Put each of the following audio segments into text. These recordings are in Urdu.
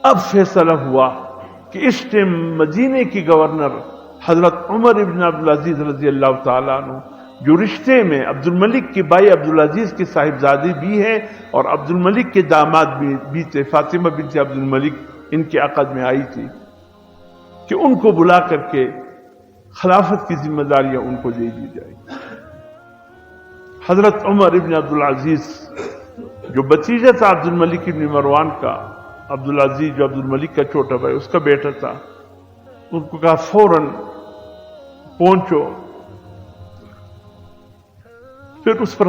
اب فیصلہ ہوا کہ اس ٹائم مدینے کی گورنر حضرت عمر ابن عبدالعزیز رضی اللہ تعالیٰ عنہ، جو رشتے میں عبد الملک کے بھائی عبدالعزیز کے صاحبزادے بھی ہیں اور عبد الملک کے داماد بھی تھے، فاطمہ بنت عبد الملک ان کے عقد میں آئی تھی، کہ ان کو بلا کر کے خلافت کی ذمہ داریاں ان کو دے دی جائے۔ حضرت عمر ابن عبدالعزیز جو بتیجا تھا عبد الملک ابن مروان کا، عبدالعزیز جو عبد الملک کا چھوٹا بھائی اس کا بیٹا تھا، ان کو کہا فوراً پہنچو، پھر اس پر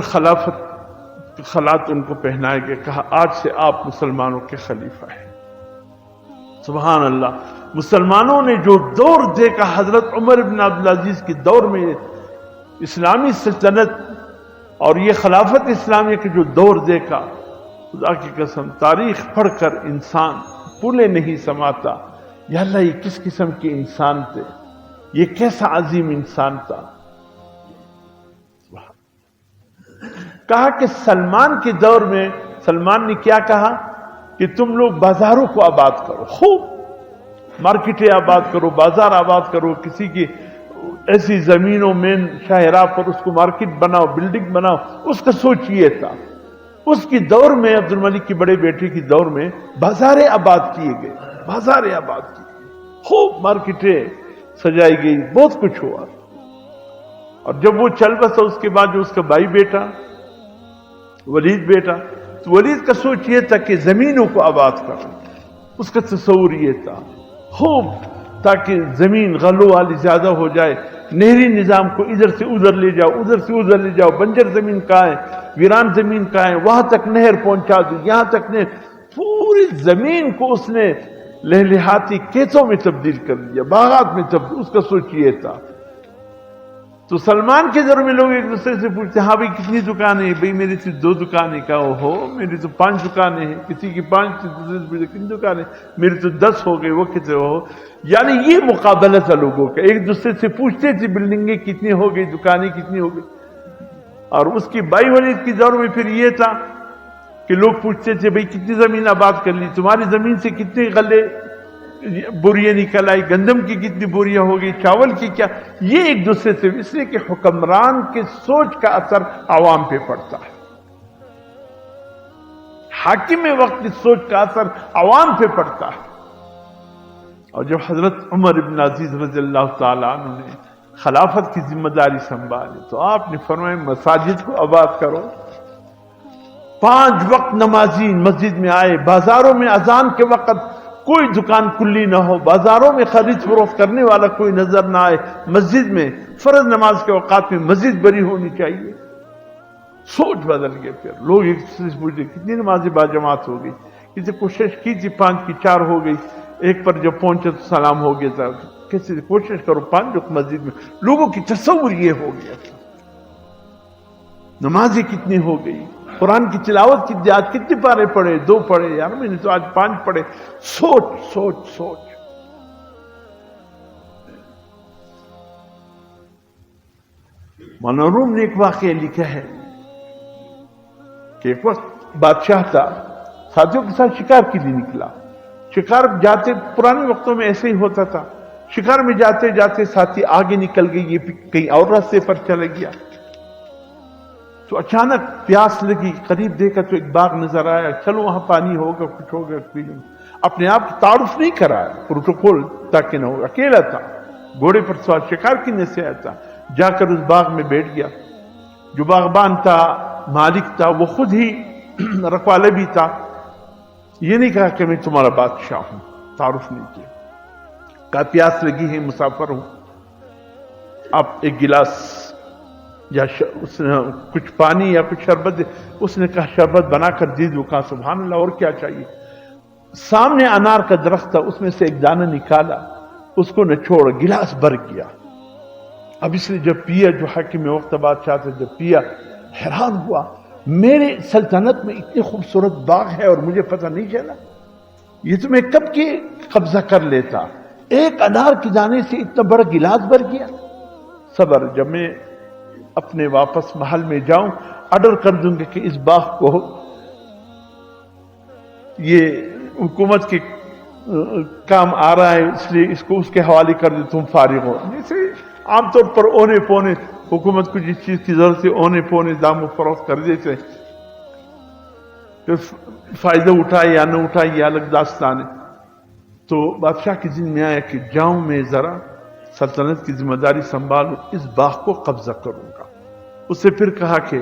خلات ان کو پہنائے گئے، کہا آج سے آپ مسلمانوں کے خلیفہ ہیں۔ سبحان اللہ، مسلمانوں نے جو دور دیکھا حضرت عمر بن عبدالعزیز کے دور میں، اسلامی سلطنت اور یہ خلافت اسلامیہ کے جو دور دیکھا، خدا کی قسم تاریخ پڑھ کر انسان پلے نہیں سماتا، یا اللہ یہ کس قسم کے انسان تھے، یہ کیسا عظیم انسان تھا۔ کہا کہ سلمان کے دور میں سلمان نے کیا کہا کہ تم لوگ بازاروں کو آباد کرو، خوب مارکیٹیں آباد کرو، بازار آباد کرو، کسی کی ایسی زمینوں میں شاہراہ پر اس کو مارکیٹ بناؤ، بلڈنگ بناؤ۔ اس کا سوچ یہ تھا۔ اس کی دور میں عبد الملک کے بڑے بیٹے کی دور میں بازاریں آباد کیے گئے، بازاریں آباد کی گئی، خوب مارکیٹیں سجائی گئی، بہت کچھ ہوا۔ اور جب وہ چل بسا اس کے بعد جو اس کا بھائی بیٹا ولید بیٹا، تو ولید کا سوچ یہ تھا کہ زمینوں کو آباد کرو، اس کا تصور یہ تھا خوب، تاکہ زمین غلو والی زیادہ ہو جائے، نہری نظام کو ادھر سے ادھر لے جاؤ، ادھر سے ادھر لے جاؤ، بنجر زمین کہاں ہے، ویران زمین کہاں ہے، وہاں تک نہر پہنچا دو، یہاں تک نہر، پوری زمین کو اس نے لہلہاتی کھیتوں میں تبدیل کر دیا، باغات میں تبدیل، اس کا سوچ یہ تھا۔ تو سلمان کے دور میں لوگ ایک دوسرے سے پوچھتے ہاں بھائی کتنی دکانیں ہیں، بھائی میری تو 2 دکانیں، کہا اوہو میری تو 5 دکانیں ہیں، کسی کی 5 تھی، دوسرے سے پوچھتے کتنی دکانیں، میری تو 10 ہو گئی، وہ کتنے ہو، یعنی یہ مقابلہ تھا لوگوں کا، ایک دوسرے سے پوچھتے تھے بلڈنگیں کتنی ہو گئی، دکانیں کتنی ہو گئی۔ اور اس کی بھائی ولید کی دور میں پھر یہ تھا کہ لوگ پوچھتے تھے بھئی کتنی زمین آباد کر لی، تمہاری زمین سے کتنے غلے بوریاں نکل آئی، گندم کی کتنی بوریاں ہو گئی، چاول کی کیا، یہ ایک دوسرے سے، اس لیے کہ حکمران کے سوچ کا اثر عوام پہ پڑتا ہے، حاکم وقت کی سوچ کا اثر عوام پہ پڑتا ہے۔ اور جب حضرت عمر بن عزیز رضی اللہ تعالیٰ عنہ نے خلافت کی ذمہ داری سنبھالی تو آپ نے فرمایا مساجد کو آباد کرو، 5 وقت نمازی مسجد میں آئے، بازاروں میں اذان کے وقت کوئی دکان کلی نہ ہو، بازاروں میں خرید فروخت کرنے والا کوئی نظر نہ آئے، مسجد میں فرض نماز کے اوقات میں مسجد بری ہونی چاہیے۔ سوچ بدل گئے، پھر لوگ ایک دوسرے سے پوچھتے کتنی نمازیں باجماعت ہو گئی، کسی کوشش کی تھی 5 کی 4 ہو گئی، ایک پر جب پہنچے تو سلام ہو گیا تھا، کسی کوشش کرو 5 وقت مسجد میں، لوگوں کی تصور یہ ہو گیا تھا۔ نمازیں کتنی ہو گئی، قرآن کی تلاوت کی آج کتنے پارے پڑھے، 2 پڑھے، یار میں نے تو آج 5 پڑھے، سوچ سوچ سوچ۔ مولانا روم نے ایک واقعہ لکھا ہے کہ ایک وقت بادشاہ تھا، ساتھیوں کے ساتھ شکار کے لیے نکلا، شکار جاتے پرانے وقتوں میں ایسے ہی ہوتا تھا، شکار میں جاتے جاتے ساتھی آگے نکل گئی، یہ کہیں اور راستے پر چلا گیا، تو اچانک پیاس لگی، قریب دیکھا تو ایک باغ نظر آیا، چلو وہاں پانی ہوگا، کچھ ہوگا، پی لوں۔ اپنے آپ کو تعارف نہیں کرایا، پروٹوکول تاکہ نہ ہو، اکیلا تھا، گھوڑے پر سوار شکار کرنے سے آیا تھا، جا کر اس باغ میں بیٹھ گیا۔ جو باغبان تھا، مالک تھا، وہ خود ہی رکھوالا بھی تھا، یہ نہیں کہا کہ میں تمہارا بادشاہ ہوں، تعارف نہیں کیا، کہا پیاس لگی ہے، مسافر ہوں، آپ ایک گلاس یا اس نے کچھ پانی یا کچھ شربت دے، اس نے کہا شربت بنا کر دے دو، کہا سبحان اللہ اور کیا چاہیے۔ سامنے انار کا درخت تھا، اس میں سے ایک دانہ نکالا، اس کو نچوڑا، گلاس بھر گیا۔ اب اس نے جب پیا، جو حاکم وقت بادشاہ تھا، جب پیا حیران ہوا، میرے سلطنت میں اتنی خوبصورت باغ ہے اور مجھے پتہ نہیں چلا، یہ تو میں کب کے قبضہ کر لیتا، ایک انار کے دانے سے اتنا بڑا گلاس بھر گیا۔ صبر، جب میں اپنے واپس محل میں جاؤں آرڈر کر دوں گا کہ اس باغ کو یہ حکومت کے کام آ رہا ہے اس لیے اس کو اس کے حوالے کر دے، تم فارغ ہو. جیسے عام طور پر اونے پونے حکومت کو جس چیز کی ضرورت ہے اونے پونے دام و فروخت کر دیتے، فائدہ اٹھائے یا نہ اٹھائے یہ الگ داستان ہے. تو بادشاہ کے ذہن میں آیا کہ جاؤں میں ذرا سلطنت کی ذمہ داری سنبھالوں، اس باغ کو قبضہ کروں گا. اسے پھر کہا کہ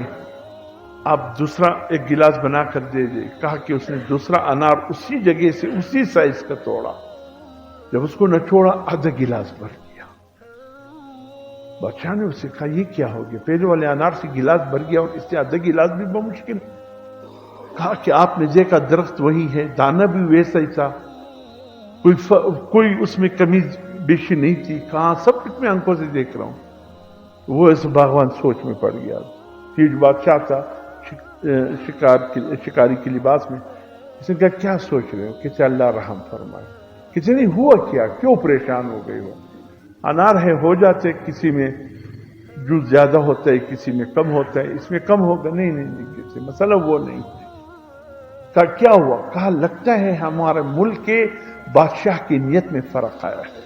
آپ دوسرا ایک گلاس بنا کر دے دے. کہا کہ اس نے دوسرا انار اسی جگہ سے اسی سائز کا توڑا، جب اس کو نچوڑا آدھا گلاس بھر دیا. بادشاہ نے اسے کہا یہ کیا ہو گیا؟ پہلے والے انار سے گلاس بھر گیا اور اس سے آدھا گلاس بھی بمشکل. کہا کہ آپ نے دیکھا درخت وہی ہے، دانا بھی ویسا ہی تھا، کوئی اس میں کمی بیشی نہیں تھی. کہاں سب کچھ میں آنکھوں سے دیکھ رہا ہوں. وہ ایسے باغوان سوچ میں پڑ گیا. یہ جو بادشاہ تھا شکاری کے لباس میں، اس نے کہا کیا سوچ رہے ہو؟ کہ اللہ رحم فرمائے. کسی نہیں ہوا کیا، کیوں پریشان ہو گئے ہو؟ انار ہے ہو جاتے، کسی میں جوس زیادہ ہوتا ہے کسی میں کم ہوتا ہے، اس میں کم ہوگا. نہیں کسی مسئلہ وہ نہیں. کہا کیا ہوا؟ کہا لگتا ہے ہمارے ملک کے بادشاہ کی نیت میں فرق آیا ہے.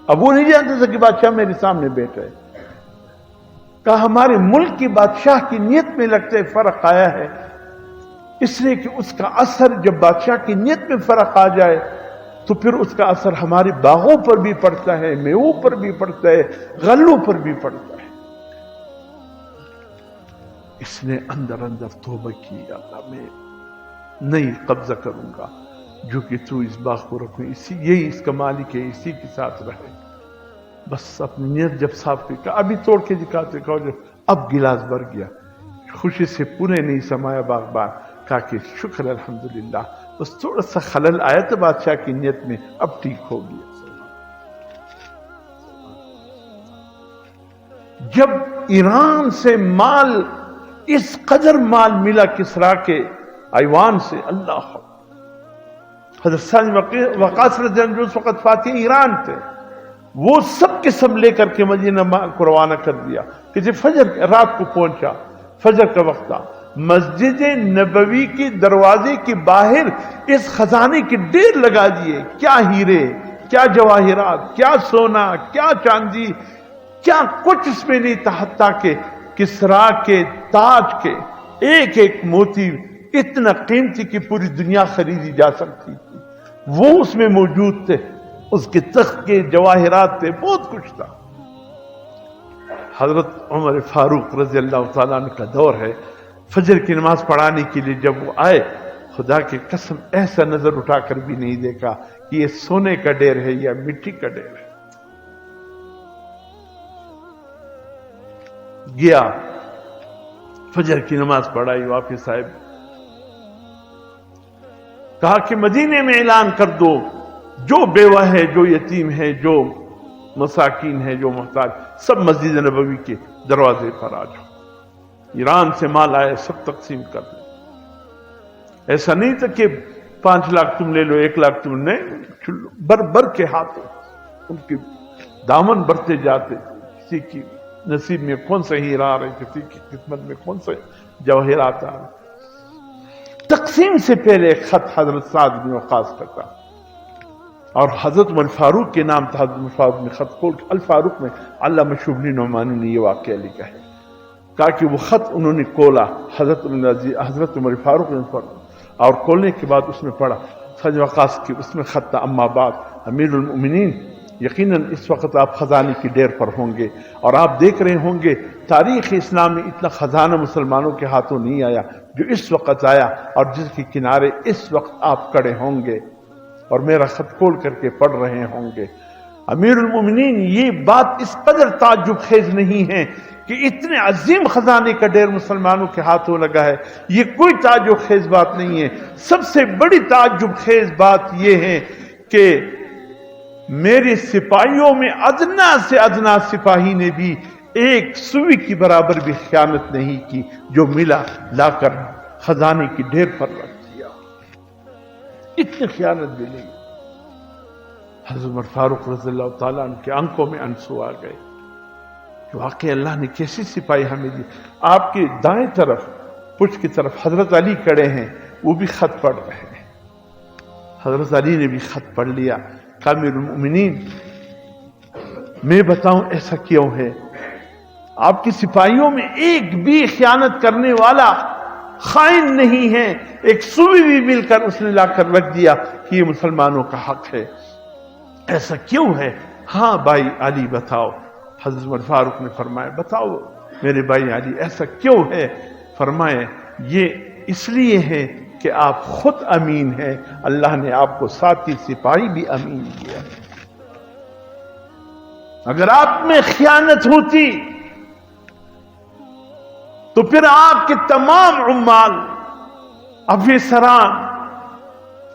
اب وہ نہیں جانتے تھے کہ بادشاہ میرے سامنے بیٹھا ہے. کہا ہمارے ملک کی بادشاہ کی نیت میں لگتا ہے فرق آیا ہے، اس لیے کہ اس کا اثر جب بادشاہ کی نیت میں فرق آ جائے تو پھر اس کا اثر ہمارے باغوں پر بھی پڑتا ہے، میووں پر بھی پڑتا ہے، غلوں پر بھی پڑتا ہے. اس نے اندر توبہ کی، اللہ میں نہیں قبضہ کروں گا، جو کہ تو اس باغ کو رکھوں، یہی اس کا مالک ہے، اسی کے ساتھ رہے. بس اپنی نیت جب صاف کی، کہا ابھی توڑ کے دکھاتے. کہو جو اب گلاس بھر گیا، خوشی سے پونے نہیں سمایا باغبان. کہا کہ شکر الحمدللہ، بس تھوڑا سا خلل آیا تو بادشاہ کی نیت میں، اب ٹھیک ہو گیا. جب ایران سے مال، اس قدر مال ملا کسرا کے ایوان سے، اللہ حضرت سعد وقاص رضی اللہ عنہ اس وقت فاتح ایران تھے، وہ سب کے سب لے کر کے مدینہ کو روانہ کر دیا. کہ جب فجر رات کو پہنچا، فجر کا وقت تھا، مسجد نبوی کے دروازے کے باہر اس خزانے کے ڈھیر لگا دیے. کیا ہیرے، کیا جواہرات، کیا سونا، کیا چاندی، کیا کچھ اس میں نہیں تھا، حتیٰ کہ کسرا کے تاج کے ایک ایک موتی اتنا قیمتی کہ پوری دنیا خریدی جا سکتی تھی، وہ اس میں موجود تھے. اس کے تخت کے جواہرات تھے، بہت کچھ تھا. حضرت عمر فاروق رضی اللہ تعالیٰ عنہ کا دور ہے. فجر کی نماز پڑھانے کے لیے جب وہ آئے، خدا کی قسم ایسا نظر اٹھا کر بھی نہیں دیکھا کہ یہ سونے کا ڈھیر ہے یا مٹی کا ڈھیر ہے. گیا فجر کی نماز پڑھائی، واپس آئے. کہا کہ مدینے میں اعلان کر دو، جو بیوہ ہے، جو یتیم ہے، جو مساکین ہے، جو محتاج، سب مسجد نبوی کے دروازے پر آ جاؤ. ایران سے مال آئے سب تقسیم کر دیں. ایسا نہیں تھا کہ 5 لاکھ تم لے لو 1 لاکھ تم نے، بر بر کے ہاتھوں ان کے دامن بڑھتے جاتے. کسی کی نصیب میں کون سا ہیرا آ رہے، کسی کی قسمت میں کون سا جواہرات آ رہے. تقسیم سے پہلے ایک خط حضرت سعد بن وقاص کا تھا اور حضرت عمر فاروق کے نام تھا. حضرت عمر فاروق نے خط کھول کے، الفاروق میں علامہ شبلی نعمانی نے یہ واقعہ لکھا ہے. کہا کہ وہ خط انہوں نے کھولا، حضرت عمر فاروق نے پڑھا اور کھولنے کے بعد اس میں پڑھا سعد وقاص کی، اس میں خط تھا: اما بعد امیر المؤمنین، یقیناً اس وقت آپ خزانے کی ڈیر پر ہوں گے اور آپ دیکھ رہے ہوں گے تاریخ اسلام میں اتنا خزانہ مسلمانوں کے ہاتھوں نہیں آیا جو اس وقت آیا، اور جس کے کنارے اس وقت آپ کھڑے ہوں گے اور میرا خط کھول کر کے پڑھ رہے ہوں گے. امیر المومنین، یہ بات اس قدر تعجب خیز نہیں ہے کہ اتنے عظیم خزانے کا ڈیر مسلمانوں کے ہاتھوں لگا ہے، یہ کوئی تعجب خیز بات نہیں ہے. سب سے بڑی تعجب خیز بات یہ ہے کہ میرے سپاہیوں میں ادنا سے ادنا سپاہی نے بھی ایک سوئی کی برابر بھی خیانت نہیں کی، جو ملا لا کر خزانے کی ڈھیر پر رکھ دیا. اتنی خیانت بھی نہیں. حضرت عمر فاروق رضی اللہ تعالیٰ عنہ کے آنکھوں میں آنسو آ گئے کہ واقعی اللہ نے کیسی سپاہی ہمیں دی. آپ کے دائیں طرف پشت کی طرف حضرت علی کھڑے ہیں، وہ بھی خط پڑھ رہے ہیں. حضرت علی نے بھی خط پڑھ لیا، کہا امیر المؤمنین میں بتاؤں ایسا کیوں ہے؟ آپ کی سپاہیوں میں ایک بھی خیانت کرنے والا خائن نہیں ہے، ایک سوئی بھی مل کر اس نے لا کر رکھ دیا کہ یہ مسلمانوں کا حق ہے، ایسا کیوں ہے؟ ہاں بھائی علی بتاؤ۔ حضرت عمر فاروق نے فرمایا بتاؤ میرے بھائی علی ایسا کیوں ہے؟ فرمائے یہ اس لیے ہے کہ آپ خود امین ہیں، اللہ نے آپ کو ساتھی سپاہی بھی امین کیا۔ اگر آپ میں خیانت ہوتی تو پھر آپ کے تمام عمال، افسران،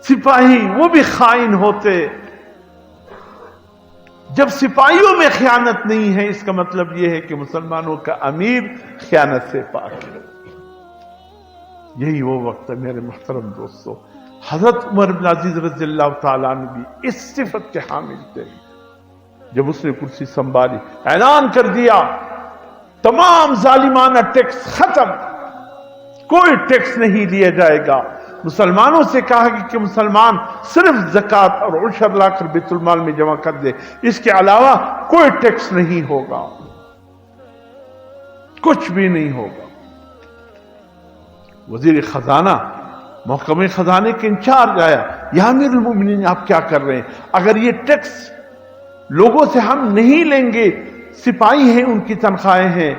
سپاہی وہ بھی خائن ہوتے۔ جب سپاہیوں میں خیانت نہیں ہے اس کا مطلب یہ ہے کہ مسلمانوں کا امیر خیانت سے پاک ہے۔ یہی وہ وقت ہے میرے محترم دوستو، حضرت عمر بن عزیز رضی اللہ تعالیٰ عنہ بھی اس صفت کے حامل تھے۔ جب اس نے کرسی سنبھالی اعلان کر دیا تمام ظالمانہ ٹیکس ختم، کوئی ٹیکس نہیں لیا جائے گا۔ مسلمانوں سے کہا کہ مسلمان صرف زکوٰۃ اور عشر لا کر بیت المال میں جمع کر دے، اس کے علاوہ کوئی ٹیکس نہیں ہوگا، کچھ بھی نہیں ہوگا۔ وزیر خزانہ محکمہ خزانے کے انچارج آیا، یا امیر المومنین آپ کیا کر رہے ہیں؟ اگر یہ ٹیکس لوگوں سے ہم نہیں لیں گے، سپاہی ہیں ان کی تنخواہیں ہیں،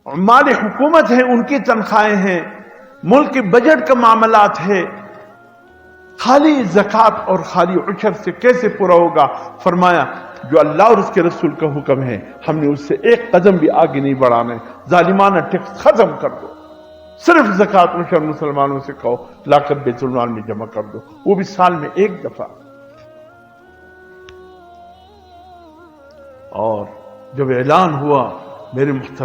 عمال حکومت ہیں ان کی تنخواہیں ہیں، ملک کے بجٹ کا معاملات ہے، خالی زکوٰۃ اور خالی عشر سے کیسے پورا ہوگا؟ فرمایا جو اللہ اور اس کے رسول کا حکم ہے ہم نے اس سے ایک قدم بھی آگے نہیں بڑھانا ہے، ظالمانہ ٹیکس ختم کر دو، صرف زکوٰۃ عشر مسلمانوں سے کہو لا کر بیت المال میں جمع کر دو، وہ بھی سال میں ایک دفعہ۔ اور جب اعلان ہوا میرے محترم